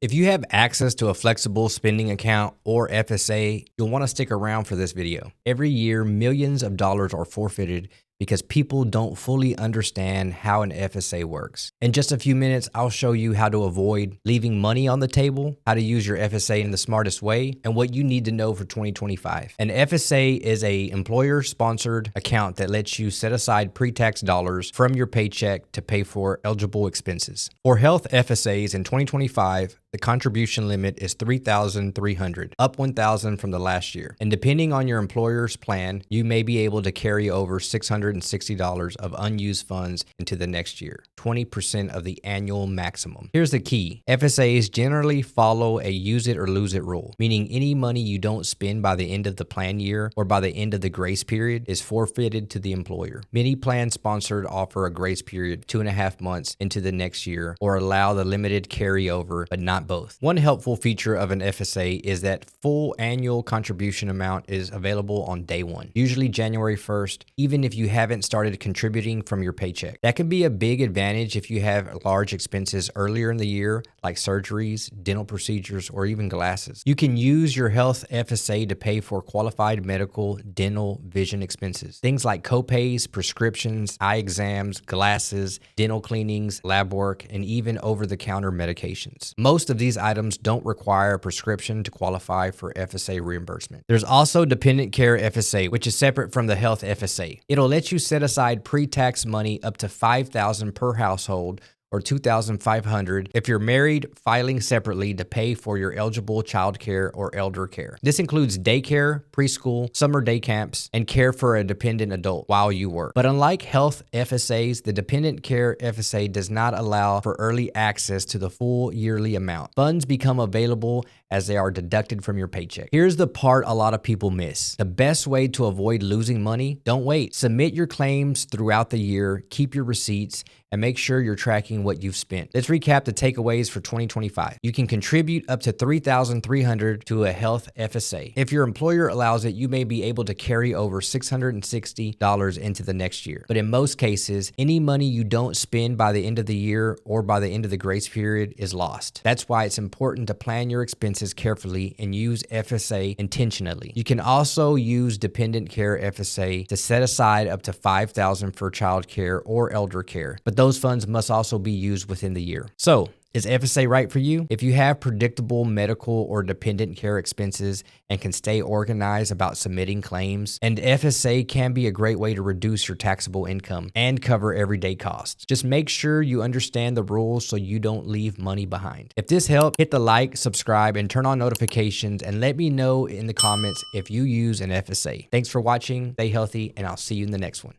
If you have access to a flexible spending account or FSA, you'll want to stick around for this video. Every year, millions of dollars are forfeited because people don't fully understand how an FSA works. In just a few minutes, I'll show you how to avoid leaving money on the table, how to use your FSA in the smartest way, and what you need to know for 2025. An FSA is a employer-sponsored account that lets you set aside pre-tax dollars from your paycheck to pay for eligible expenses. For health FSAs in 2025, the contribution limit is $3,300, up $1,000 from the last year. And depending on your employer's plan, you may be able to carry over $660 of unused funds into the next year, 20% of the annual maximum. Here's the key. FSAs generally follow a use it or lose it rule, meaning any money you don't spend by the end of the plan year or by the end of the grace period is forfeited to the employer. Many plans sponsored offer a grace period 2.5 months into the next year or allow the limited carryover, but not both. One helpful feature of an FSA is that full annual contribution amount is available on day one, usually January 1st, even if you haven't started contributing from your paycheck. That can be a big advantage if you have large expenses earlier in the year, like surgeries, dental procedures, or even glasses. You can use your health FSA to pay for qualified medical, dental, vision expenses. Things like copays, prescriptions, eye exams, glasses, dental cleanings, lab work, and even over-the-counter medications. Most of these items don't require a prescription to qualify for FSA reimbursement. There's also dependent care FSA, which is separate from the health FSA. It'll let you set aside pre-tax money up to $5,000 per household or $2,500 if you're married, filing separately to pay for your eligible child care or elder care. This includes daycare, preschool, summer day camps, and care for a dependent adult while you work. But unlike health FSAs, the dependent care FSA does not allow for early access to the full yearly amount. Funds become available as they are deducted from your paycheck. Here's the part a lot of people miss. The best way to avoid losing money: don't wait. Submit your claims throughout the year, keep your receipts, and make sure you're tracking what you've spent. Let's recap the takeaways for 2025. You can contribute up to $3,300 to a health FSA. If your employer allows it, you may be able to carry over $660 into the next year. But in most cases, any money you don't spend by the end of the year or by the end of the grace period is lost. That's why it's important to plan your expenses carefully and use FSA intentionally. You can also use dependent care FSA to set aside up to $5,000 for child care or elder care, but those funds must also be used within the year. So, is FSA right for you? If you have predictable medical or dependent care expenses and can stay organized about submitting claims, and FSA can be a great way to reduce your taxable income and cover everyday costs. Just make sure you understand the rules so you don't leave money behind. If this helped, hit the like, subscribe, and turn on notifications, and let me know in the comments if you use an FSA. Thanks for watching, stay healthy, and I'll see you in the next one.